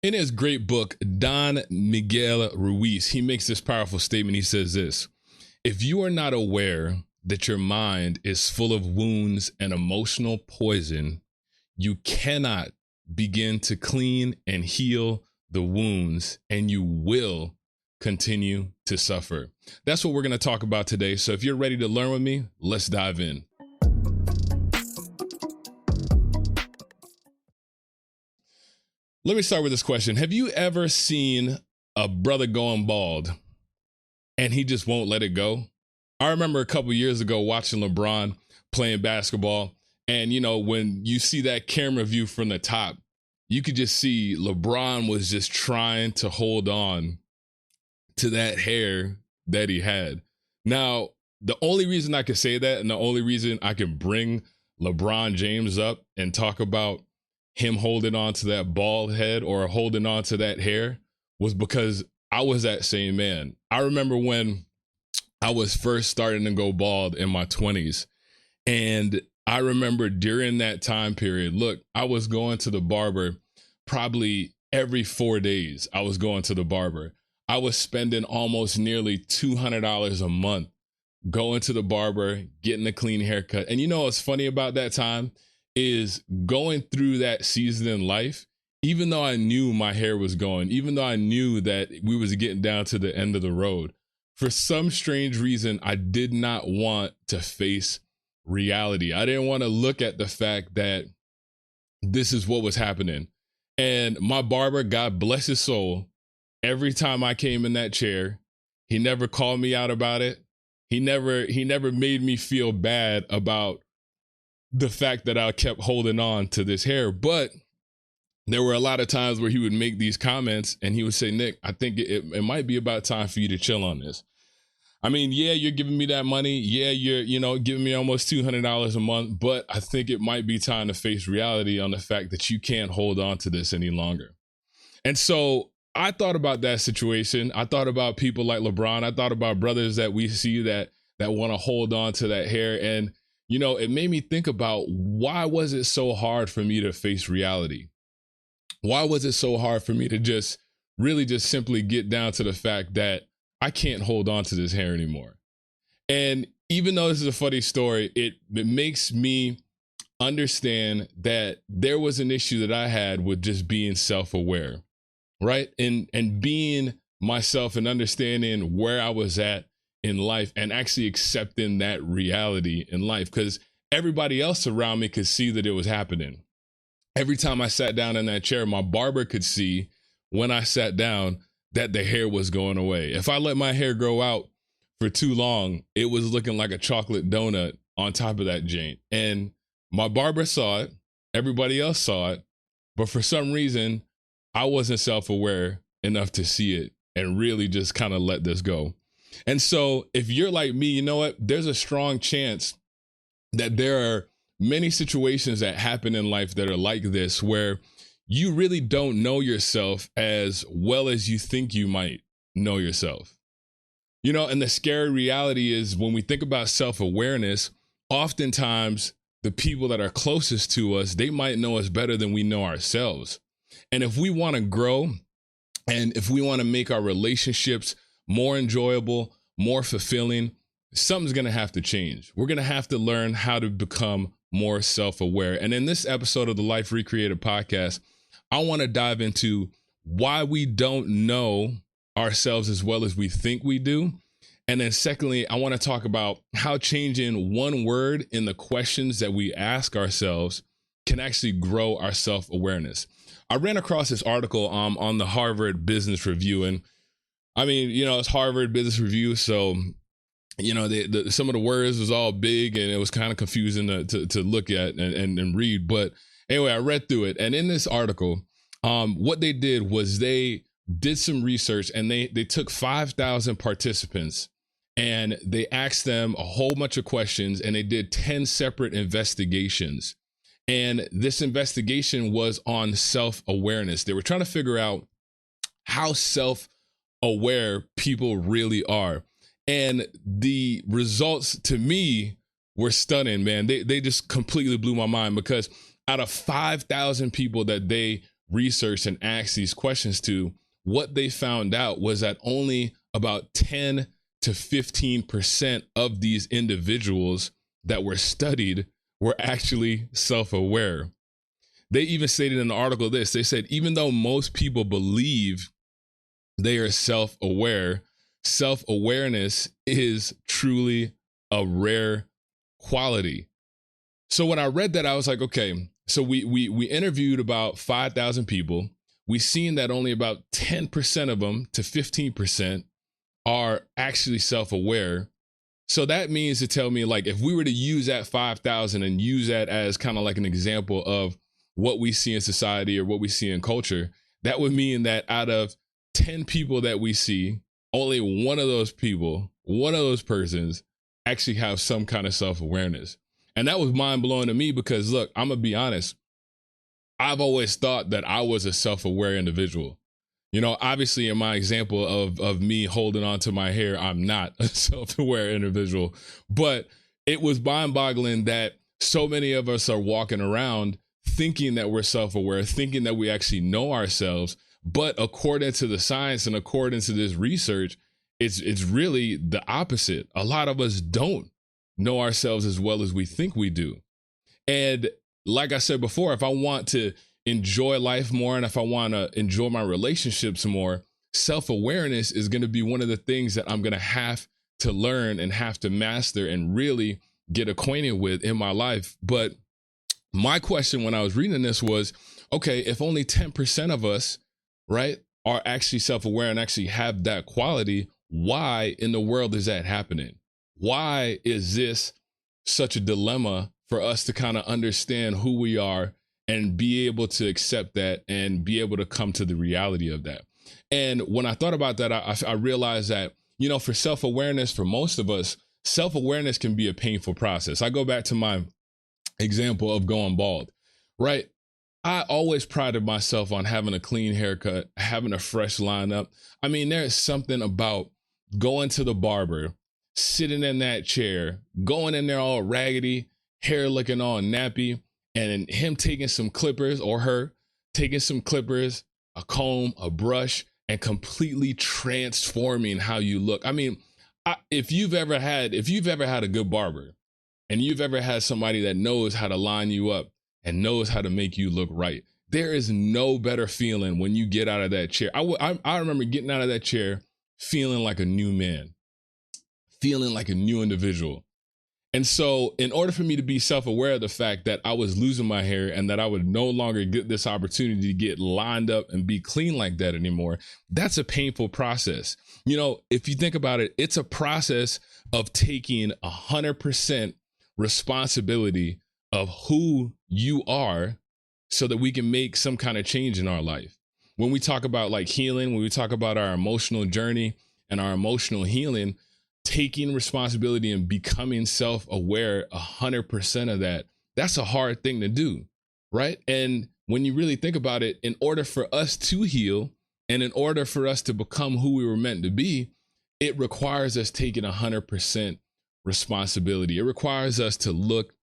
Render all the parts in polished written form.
In his great book, Don Miguel Ruiz, he makes this powerful statement. He says this: if you are not aware that your mind is full of wounds and emotional poison, you cannot begin to clean and heal the wounds, and you will continue to suffer. That's what we're going to talk about today. So if you're ready to learn with me, let's dive in. Let me start with this question. Have you ever seen a brother going bald and he just won't let it go? I remember a couple years ago watching LeBron playing basketball, and when you see that camera view from the top, you could just see LeBron was just trying to hold on to that hair that he had. Now, the only reason I can say that, and the only reason I can bring LeBron James up and talk about him holding on to that bald head or holding on to that hair, was because I was that same man. I remember when I was first starting to go bald in my 20s. And I remember during that time period, look, I was going to the barber probably every 4 days. I was going to the barber. I was spending almost nearly $200 a month going to the barber, getting a clean haircut. And what's funny about that time is going through that season in life, even though I knew my hair was going, even though I knew that we was getting down to the end of the road, for some strange reason, I did not want to face reality. I didn't want to look at the fact that this is what was happening. And my barber, God bless his soul, every time I came in that chair, he never called me out about it. He never made me feel bad about the fact that I kept holding on to this hair. But there were a lot of times where he would make these comments and he would say, Nick, I think it might be about time for you to chill on this. I mean, yeah, you're giving me that money. Yeah, you're, giving me almost $200 a month, but I think it might be time to face reality on the fact that you can't hold on to this any longer. And so I thought about that situation. I thought about people like LeBron. I thought about brothers that we see that want to hold on to that hair. And, it made me think about, why was it so hard for me to face reality? Why was it so hard for me to just simply get down to the fact that I can't hold on to this hair anymore? And even though this is a funny story, it makes me understand that there was an issue that I had with just being self-aware, right? And being myself and understanding where I was at in life and actually accepting that reality in life, because everybody else around me could see that it was happening. Every time I sat down in that chair, my barber could see when I sat down that the hair was going away. If I let my hair grow out for too long, it was looking like a chocolate donut on top of that joint. And my barber saw it, everybody else saw it, but for some reason, I wasn't self-aware enough to see it and really just kind of let this go. And so if you're like me, you know what? There's a strong chance that there are many situations that happen in life that are like this, where you really don't know yourself as well as you think you might know yourself. And the scary reality is, when we think about self-awareness, oftentimes the people that are closest to us, they might know us better than we know ourselves. And if we want to grow, and if we want to make our relationships more enjoyable, more fulfilling, something's going to have to change. We're going to have to learn how to become more self-aware. And in this episode of the Life Recreated podcast, I want to dive into why we don't know ourselves as well as we think we do. And then secondly, I want to talk about how changing one word in the questions that we ask ourselves can actually grow our self-awareness. I ran across this article on the Harvard Business Review. And I mean, it's Harvard Business Review. So, some of the words was all big and it was kind of confusing to look at and read. But anyway, I read through it. And in this article, what they did was they did some research, and they took 5,000 participants and they asked them a whole bunch of questions, and they did 10 separate investigations. And this investigation was on self-awareness. They were trying to figure out how self-aware people really are. And the results to me were stunning, man. They just completely blew my mind, because out of 5,000 people that they researched and asked these questions to, what they found out was that only about 10 to 15% of these individuals that were studied were actually self-aware. They even stated in the article this, they said, even though most people believe they are self-aware, self-awareness is truly a rare quality. So when I read that, I was like, okay, so we interviewed about 5,000 people. We seen that only about 10% of them to 15% are actually self-aware. So that means to tell me, like, if we were to use that 5,000 and use that as kind of like an example of what we see in society or what we see in culture, that would mean that out of 10 people that we see, only one of those people, one of those persons actually have some kind of self-awareness. And that was mind blowing to me because, look, I'm going to be honest. I've always thought that I was a self-aware individual. You know, obviously in my example of me holding on to my hair, I'm not a self-aware individual, but it was mind-boggling that so many of us are walking around thinking that we're self-aware, thinking that we actually know ourselves. But according to the science and according to this research, it's really the opposite. A lot of us don't know ourselves as well as we think we do. And like I said before, if I want to enjoy life more and if I want to enjoy my relationships more, self-awareness is going to be one of the things that I'm going to have to learn and have to master and really get acquainted with in my life. But my question when I was reading this was, okay, if only 10% of us, right, are actually self-aware and actually have that quality, why in the world is that happening? Why is this such a dilemma for us to kind of understand who we are and be able to accept that and be able to come to the reality of that? And when I thought about that, I realized that, you know, for self-awareness, for most of us, self-awareness can be a painful process. I go back to my example of going bald, right? I always prided myself on having a clean haircut, having a fresh lineup. I mean, there's something about going to the barber, sitting in that chair, going in there all raggedy, hair looking all nappy, and him taking some clippers or her taking some clippers, a comb, a brush, and completely transforming how you look. I mean, if you've ever had a good barber and you've ever had somebody that knows how to line you up and knows how to make you look right, there is no better feeling when you get out of that chair. I remember getting out of that chair feeling like a new man, feeling like a new individual. And so in order for me to be self-aware of the fact that I was losing my hair and that I would no longer get this opportunity to get lined up and be clean like that anymore, that's a painful process. You know, if you think about it, it's a process of taking 100% responsibility of who you are so that we can make some kind of change in our life. When we talk about like healing, when we talk about our emotional journey and our emotional healing, taking responsibility and becoming self-aware 100% of that, that's a hard thing to do, right? And when you really think about it, in order for us to heal and in order for us to become who we were meant to be, it requires us taking 100% responsibility. It requires us to look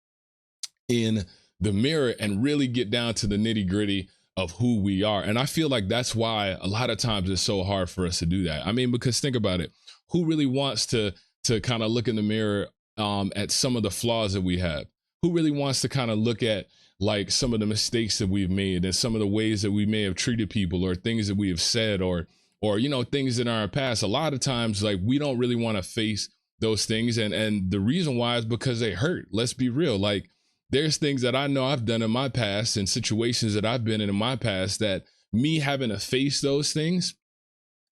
in the mirror and really get down to the nitty-gritty of who we are. And I feel like that's why a lot of times it's so hard for us to do that. I mean, because think about it. Who really wants to kind of look in the mirror at some of the flaws that we have? Who really wants to kind of look at like some of the mistakes that we've made and some of the ways that we may have treated people or things that we have said or you know, things in our past? A lot of times, like, we don't really want to face those things. And the reason why is because they hurt. Let's be real. Like, there's things that I know I've done in my past and situations that I've been in my past that me having to face those things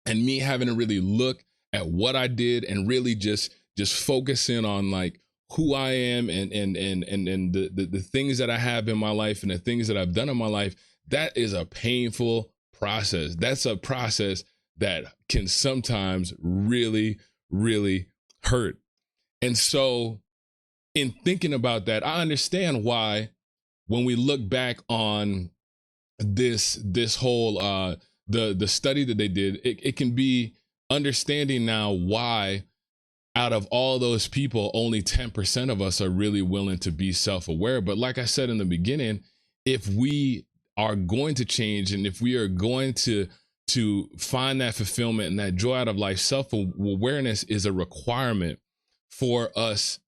and me having to really look at what I did and really just focus in on like who I am and the things that I have in my life and the things that I've done in my life, that is a painful process. That's a process that can sometimes really, really hurt. And so in thinking about that, I understand why when we look back on this whole the study that they did, it can be understanding now why out of all those people, only 10% of us are really willing to be self-aware. But like I said in the beginning, if we are going to change, and if we are going to find that fulfillment and that joy out of life, self-awareness is a requirement for us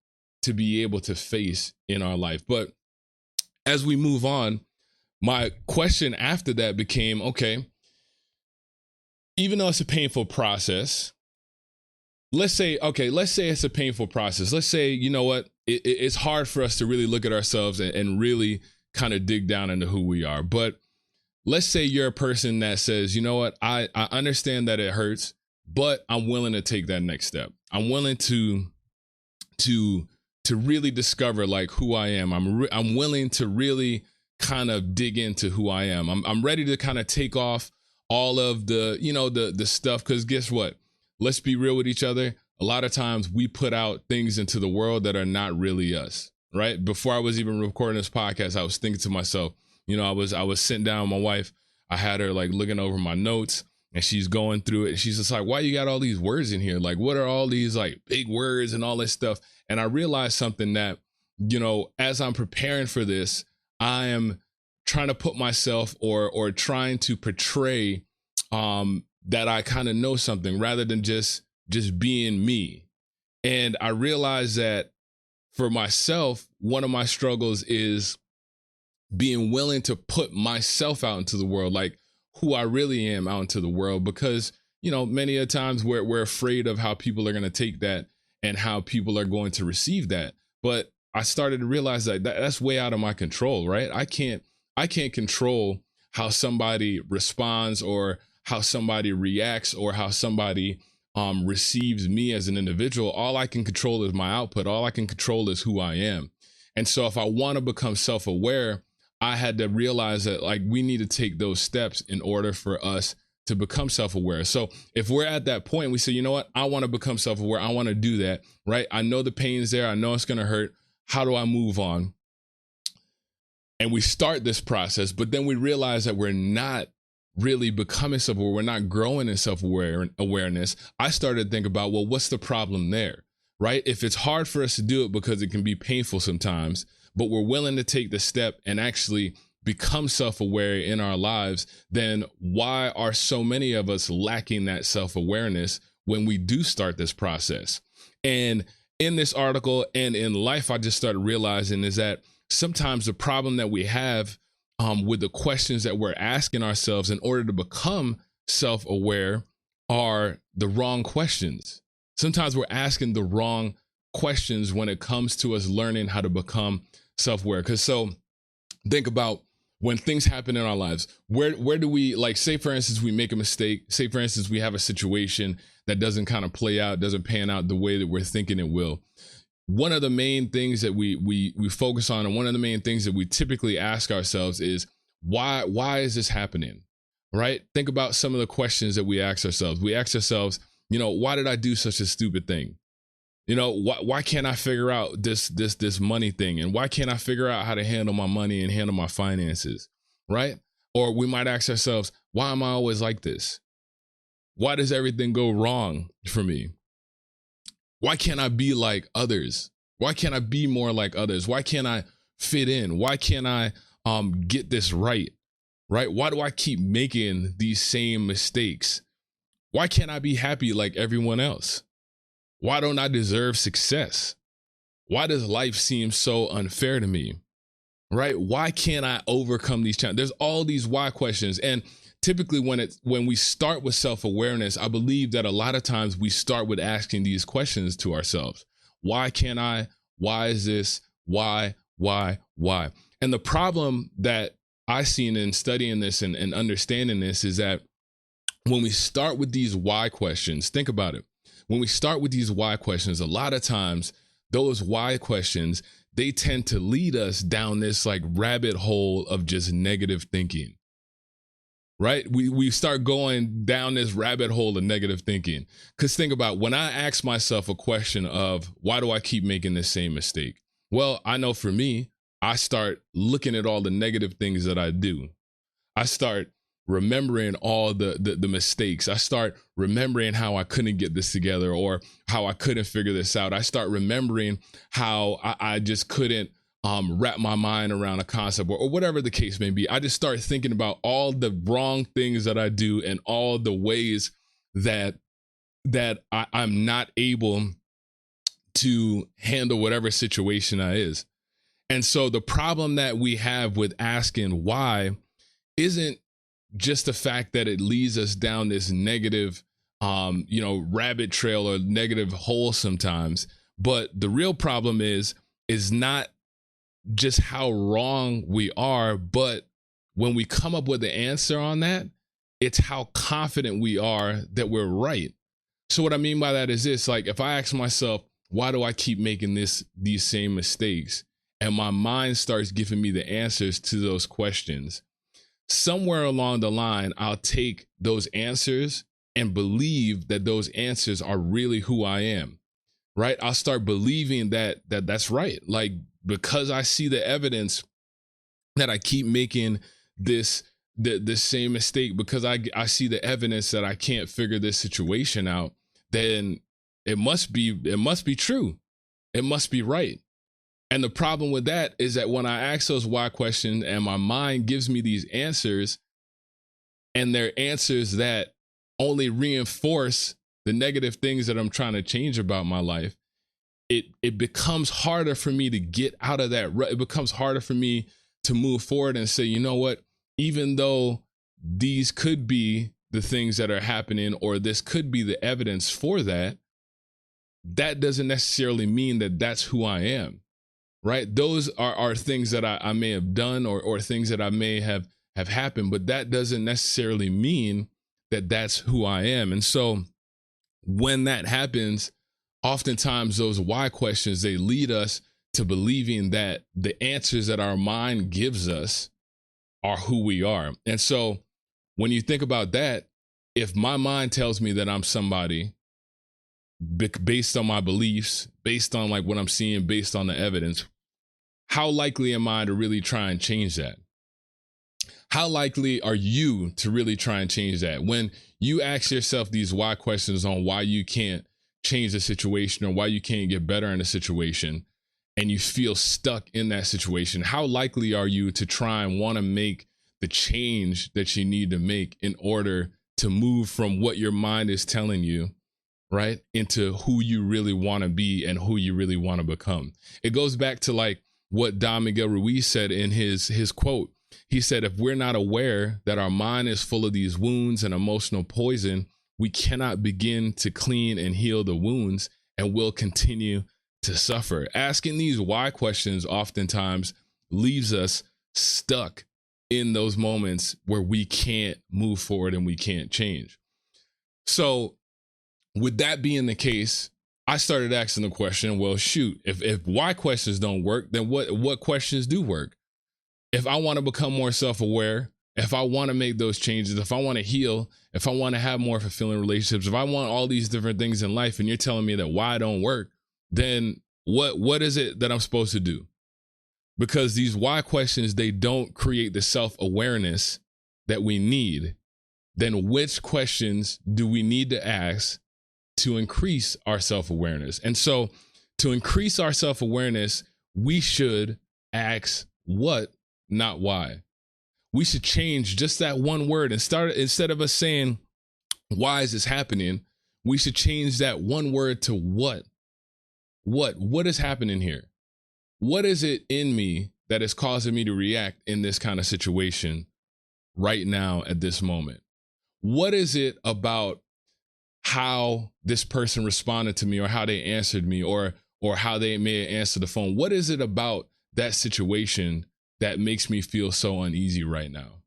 to be able to face in our life. But as we move on, my question after that became, okay, even though it's a painful process, let's say it's a painful process. Let's say, you know what, it's hard for us to really look at ourselves and really kind of dig down into who we are. But let's say you're a person that says, you know what, I understand that it hurts, but I'm willing to take that next step. I'm willing to really discover like who I am. I'm willing to really kind of dig into who I am. I'm ready to kind of take off all of the, you know, the stuff, because guess what? Let's be real with each other. A lot of times we put out things into the world that are not really us, right? Before I was even recording this podcast, I was thinking to myself, you know, I was sitting down with my wife. I had her like looking over my notes, and she's going through it. And she's just like, why you got all these words in here? Like, what are all these like big words and all this stuff? And I realized something that, you know, as I'm preparing for this, I am trying to put myself or trying to portray that I kind of know something rather than just being me. And I realized that for myself, one of my struggles is being willing to put myself out into the world, like who I really am out into the world, because, you know, many a times we're afraid of how people are going to take that and how people are going to receive that. But I started to realize that that's way out of my control, right? I can't control how somebody responds or how somebody reacts or how somebody receives me as an individual. All I can control is my output. All I can control is who I am. And so if I want to become self-aware, I had to realize that like we need to take those steps in order for us to become self-aware. So if we're at that point, we say, you know what, I want to become self-aware. I want to do that, right? I know the pain's there. I know it's going to hurt. How do I move on? And we start this process, but then we realize that we're not really becoming self-aware. We're not growing in self-awareness. I started to think about, well, what's the problem there, right? If it's hard for us to do it because it can be painful sometimes, but we're willing to take the step and actually become self-aware in our lives, then why are so many of us lacking that self-awareness when we do start this process? And in this article and in life, I just started realizing is that sometimes the problem that we have with the questions that we're asking ourselves in order to become self-aware are the wrong questions. Sometimes we're asking the wrong questions when it comes to us learning how to become self-aware. Because so think about when things happen in our lives, where do we, like, say for instance, we make a mistake, say for instance, we have a situation that doesn't kind of play out, doesn't pan out the way that we're thinking it will. One of the main things that we focus on, and one of the main things that we typically ask ourselves is, why is this happening? Right? Think about some of the questions that we ask ourselves. We ask ourselves, you know, why did I do such a stupid thing? You know, why can't I figure out this money thing? And why can't I figure out how to handle my money and handle my finances? Right? Or we might ask ourselves, why am I always like this? Why does everything go wrong for me? Why can't I be like others? Why can't I be more like others? Why can't I fit in? Why can't I get this right? Right? Why do I keep making these same mistakes? Why can't I be happy like everyone else? Why don't I deserve success? Why does life seem so unfair to me? Right? Why can't I overcome these challenges? There's all these why questions. And typically when we start with self-awareness, I believe that a lot of times we start with asking these questions to ourselves. Why can't I? Why is this? Why? And the problem that I've seen in studying this and understanding this is that when we start with these why questions, think about it. When we start with these why questions, a lot of times those why questions, they tend to lead us down this like rabbit hole of just negative thinking. Right? We start going down this rabbit hole of negative thinking. Because think about, when I ask myself a question of why do I keep making this same mistake? Well, I know for me, I start looking at all the negative things that I do. I start remembering all the mistakes. I start remembering how I couldn't get this together or how I couldn't figure this out. I start remembering how I just couldn't wrap my mind around a concept or whatever the case may be. I just start thinking about all the wrong things that I do and all the ways that I'm not able to handle whatever situation I is. And so the problem that we have with asking why isn't just the fact that it leads us down this negative, rabbit trail or negative hole sometimes. But the real problem is not just how wrong we are, but when we come up with the answer on that, it's how confident we are that we're right. So what I mean by that is this, like if I ask myself, why do I keep making these same mistakes? And my mind starts giving me the answers to those questions. Somewhere along the line, I'll take those answers and believe that those answers are really who I am, right? I'll start believing that's right. Like, because I see the evidence that I keep making the same mistake, because I see the evidence that I can't figure this situation out, then it must be true. It must be right. And the problem with that is that when I ask those why questions and my mind gives me these answers, and they're answers that only reinforce the negative things that I'm trying to change about my life, it becomes harder for me to get out of that rut. It becomes harder for me to move forward and say, you know what, even though these could be the things that are happening, or this could be the evidence for that, that doesn't necessarily mean that that's who I am, right? Those are things that I may have done or things that I may have happened, but that doesn't necessarily mean that that's who I am. And so when that happens, oftentimes those why questions, they lead us to believing that the answers that our mind gives us are who we are. And so when you think about that, if my mind tells me that I'm somebody based on my beliefs, based on like what I'm seeing, based on the evidence, how likely am I to really try and change that? How likely are you to really try and change that? When you ask yourself these why questions on why you can't change the situation or why you can't get better in a situation, and you feel stuck in that situation, how likely are you to try and want to make the change that you need to make in order to move from what your mind is telling you, right, into who you really want to be and who you really want to become? It goes back to like what Don Miguel Ruiz said in his quote. He said, if we're not aware that our mind is full of these wounds and emotional poison, we cannot begin to clean and heal the wounds, and will continue to suffer. Asking these why questions oftentimes leaves us stuck in those moments where we can't move forward and we can't change. So with that being the case, I started asking the question, well, shoot, if why questions don't work, then what questions do work? If I want to become more self-aware, if I want to make those changes, if I want to heal, if I want to have more fulfilling relationships, if I want all these different things in life, and you're telling me that why don't work, then what is it that I'm supposed to do? Because these why questions, they don't create the self-awareness that we need. Then which questions do we need to ask to increase our self-awareness? And so to increase our self-awareness, we should ask what, not why. We should change just that one word and instead of us saying, why is this happening? We should change that one word to what? What is happening here? What is it in me that is causing me to react in this kind of situation right now at this moment? What is it about how this person responded to me, or how they answered me, or how they may answer the phone? What is it about that situation that makes me feel so uneasy right now?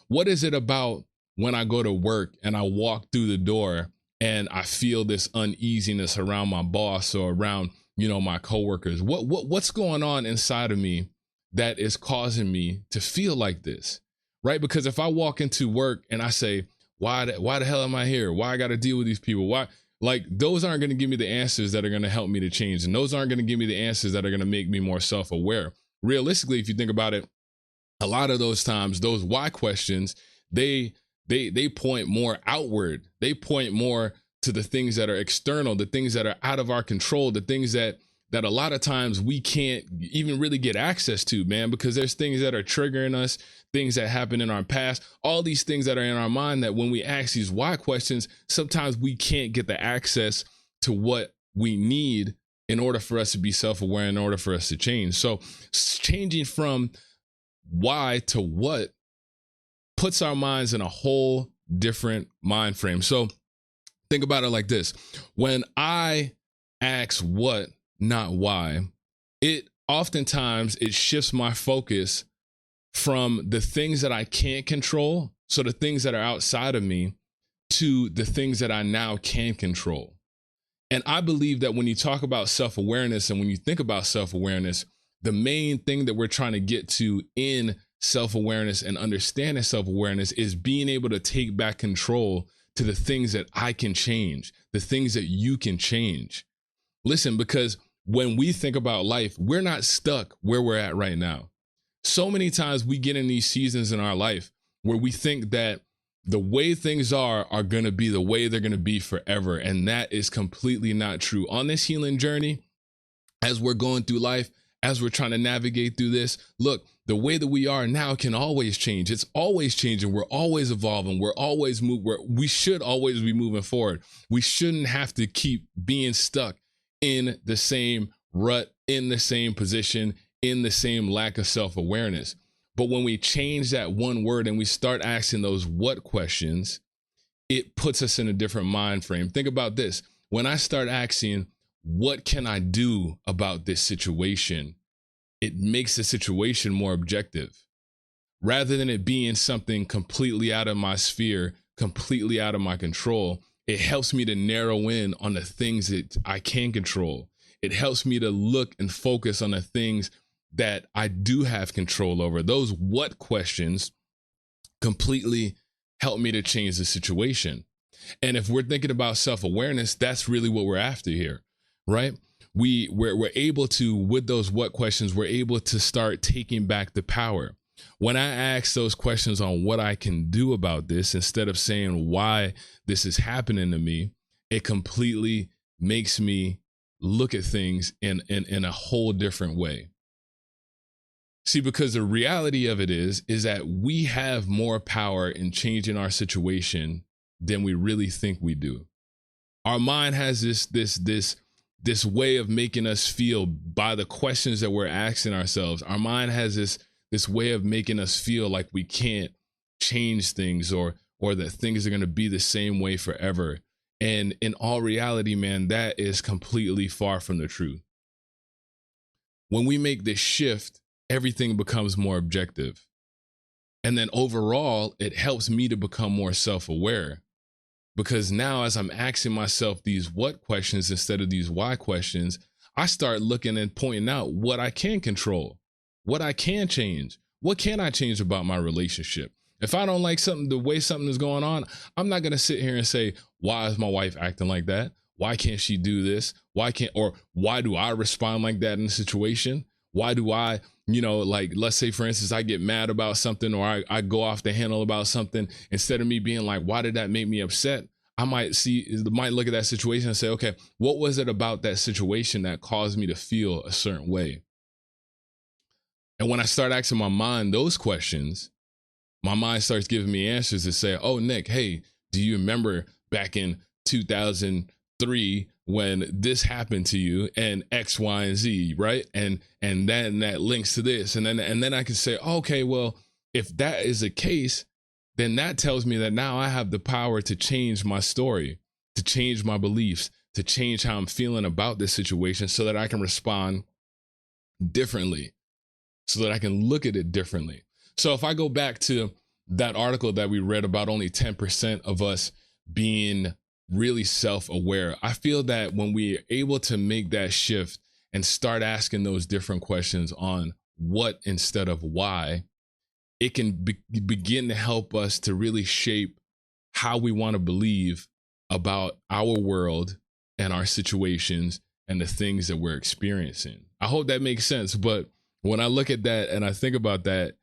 What is it about when I go to work and I walk through the door and I feel this uneasiness around my boss or around, my coworkers? What's going on inside of me that is causing me to feel like this, right? Because if I walk into work and I say, why the hell am I here? Why I got to deal with these people? Why? Like, those aren't going to give me the answers that are going to help me to change. And those aren't going to give me the answers that are going to make me more self-aware. Realistically, if you think about it, a lot of those times, those why questions, they point more outward. They point more to the things that are external, the things that are out of our control, the things that that a lot of times we can't even really get access to, man, because there's things that are triggering us, things that happen in our past, all these things that are in our mind that when we ask these why questions, sometimes we can't get the access to what we need in order for us to be self-aware, in order for us to change. So changing from why to what puts our minds in a whole different mind frame. So think about it like this. When I ask what, not why, it oftentimes it shifts my focus from the things that I can't control, so the things that are outside of me, to the things that I now can control. And I believe that when you talk about self-awareness and when you think about self-awareness, the main thing that we're trying to get to in self-awareness and understanding self-awareness is being able to take back control to the things that I can change, the things that you can change. Listen, because when we think about life, we're not stuck where we're at right now. So many times we get in these seasons in our life where we think that the way things are going to be the way they're going to be forever. And that is completely not true. On this healing journey, as we're going through life, as we're trying to navigate through this, look, the way that we are now can always change. It's always changing. We're always evolving. We're always we should always be moving forward. We shouldn't have to keep being stuck in the same rut, in the same position, in the same lack of self-awareness. But when we change that one word and we start asking those what questions, it puts us in a different mind frame. Think about this. When I start asking, what can I do about this situation? It makes the situation more objective. Rather than it being something completely out of my sphere, completely out of my control, it helps me to narrow in on the things that I can control. It helps me to look and focus on the things that I do have control over. Those what questions completely help me to change the situation. And if we're thinking about self-awareness, that's really what we're after here, right? We're able to, with those what questions, we're able to start taking back the power. When I ask those questions on what I can do about this, instead of saying why this is happening to me, it completely makes me look at things in a whole different way. See, because the reality of it is that we have more power in changing our situation than we really think we do. Our mind has this way of making us feel by the questions that we're asking ourselves. Our mind has this way of making us feel like we can't change things or that things are going to be the same way forever. And in all reality, man, that is completely far from the truth. When we make this shift, everything becomes more objective. And then overall, it helps me to become more self-aware. Because now as I'm asking myself these what questions instead of these why questions, I start looking and pointing out what I can control, what I can change. What can I change about my relationship? If I don't like something, the way something is going on, I'm not going to sit here and say, why is my wife acting like that? Why can't she do this? Why do I respond like that in a situation? Why do I, like, let's say, for instance, I get mad about something or I go off the handle about something. Instead of me being like, why did that make me upset? I might look at that situation and say, okay, what was it about that situation that caused me to feel a certain way? And when I start asking my mind those questions, my mind starts giving me answers to say, oh, Nick, hey, do you remember back in 2003 when this happened to you and X, Y, and Z, right? And then that links to this. And then I can say, okay, well, if that is the case, then that tells me that now I have the power to change my story, to change my beliefs, to change how I'm feeling about this situation so that I can respond differently, so that I can look at it differently. So if I go back to that article that we read about only 10% of us being really self-aware, I feel that when we are able to make that shift and start asking those different questions on what instead of why, it can begin to help us to really shape how we want to believe about our world and our situations and the things that we're experiencing. I hope that makes sense. But when I look at that and I think about that,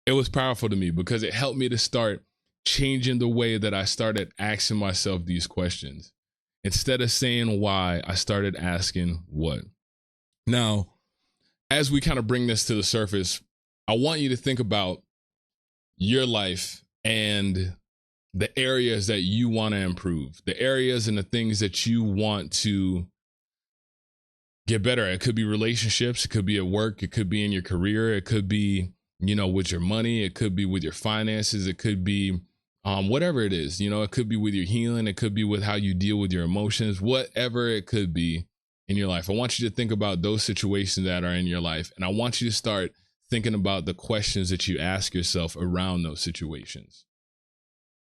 it was powerful to me because it helped me to start changing the way that I started asking myself these questions. Instead of saying why, I started asking what. Now, as we kind of bring this to the surface, I want you to think about your life and the areas that you want to improve, the areas and the things that you want to get better at. It could be relationships, it could be at work, it could be in your career, it could be, with your money, it could be with your finances, it could be whatever it is, it could be with your healing, it could be with how you deal with your emotions, whatever it could be in your life. I want you to think about those situations that are in your life, and I want you to start thinking about the questions that you ask yourself around those situations.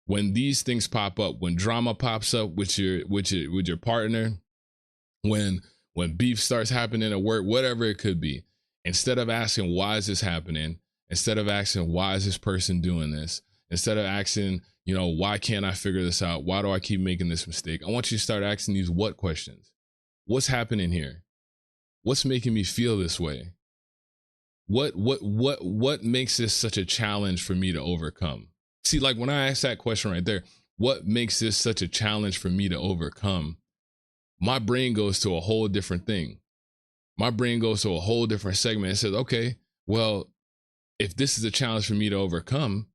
When these things pop up, when drama pops up with your partner, when beef starts happening at work, whatever it could be, instead of asking why is this happening, instead of asking why is this person doing this, instead of asking, why can't I figure this out? Why do I keep making this mistake? I want you to start asking these what questions. What's happening here? What's making me feel this way? What makes this such a challenge for me to overcome? See, like when I ask that question right there, what makes this such a challenge for me to overcome? My brain goes to a whole different thing. My brain goes to a whole different segment and says, okay, well, if this is a challenge for me to overcome,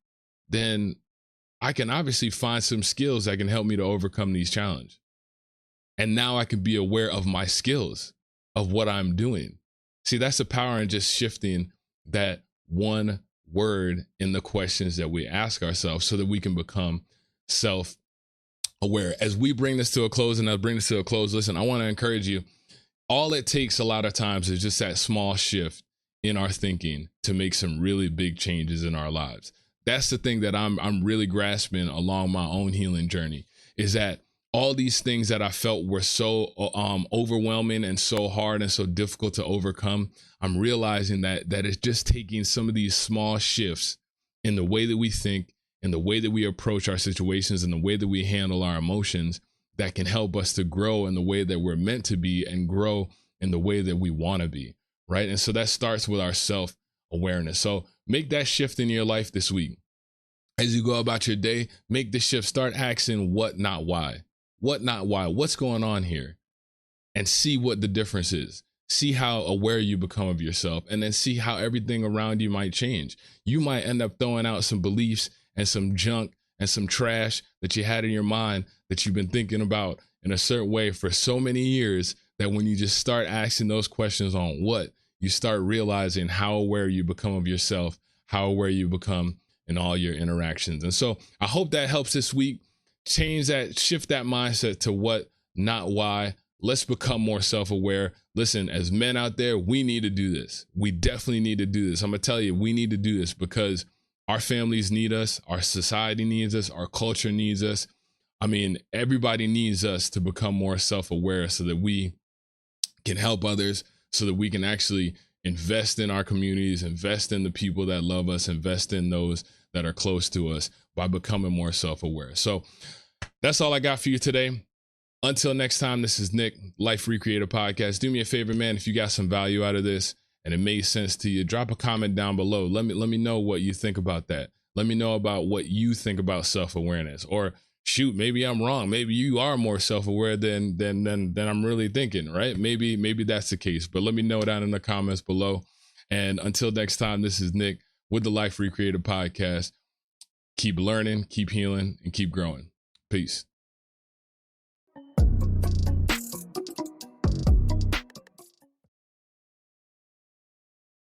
then I can obviously find some skills that can help me to overcome these challenges. And now I can be aware of my skills, of what I'm doing. See, that's the power in just shifting that one word in the questions that we ask ourselves so that we can become self-aware. As we bring this to a close, and I'll bring this to a close, listen, I want to encourage you. All it takes a lot of times is just that small shift in our thinking to make some really big changes in our lives. That's the thing that I'm really grasping along my own healing journey, is that all these things that I felt were so overwhelming and so hard and so difficult to overcome, I'm realizing that it's just taking some of these small shifts in the way that we think, in the way that we approach our situations, and the way that we handle our emotions that can help us to grow in the way that we're meant to be and grow in the way that we want to be, right? And so that starts with our self-awareness. So make that shift in your life this week. As you go about your day, make the shift. Start asking what, not why. What, not why? What's going on here? And see what the difference is. See how aware you become of yourself, and then see how everything around you might change. You might end up throwing out some beliefs and some junk and some trash that you had in your mind that you've been thinking about in a certain way for so many years, that when you just start asking those questions on what, you start realizing how aware you become of yourself, how aware you become in all your interactions. And so I hope that helps this week. Change that, shift that mindset to what, not why. Let's become more self-aware. Listen, as men out there, we need to do this. We definitely need to do this. I'm going to tell you, we need to do this because our families need us. Our society needs us. Our culture needs us. I mean, everybody needs us to become more self-aware so that we can help others, so that we can actually invest in our communities, invest in the people that love us, invest in those that are close to us by becoming more self-aware. So that's all I got for you today. Until next time, this is Nick, Life Recreator Podcast. Do me a favor, man. If you got some value out of this and it made sense to you, drop a comment down below. Let me know what you think about that. Let me know about what you think about self-awareness. Or shoot, maybe I'm wrong. Maybe you are more self-aware than I'm really thinking, right? Maybe that's the case. But let me know down in the comments below. And until next time, this is Nick with the Life Recreator Podcast. Keep learning, keep healing, and keep growing. Peace.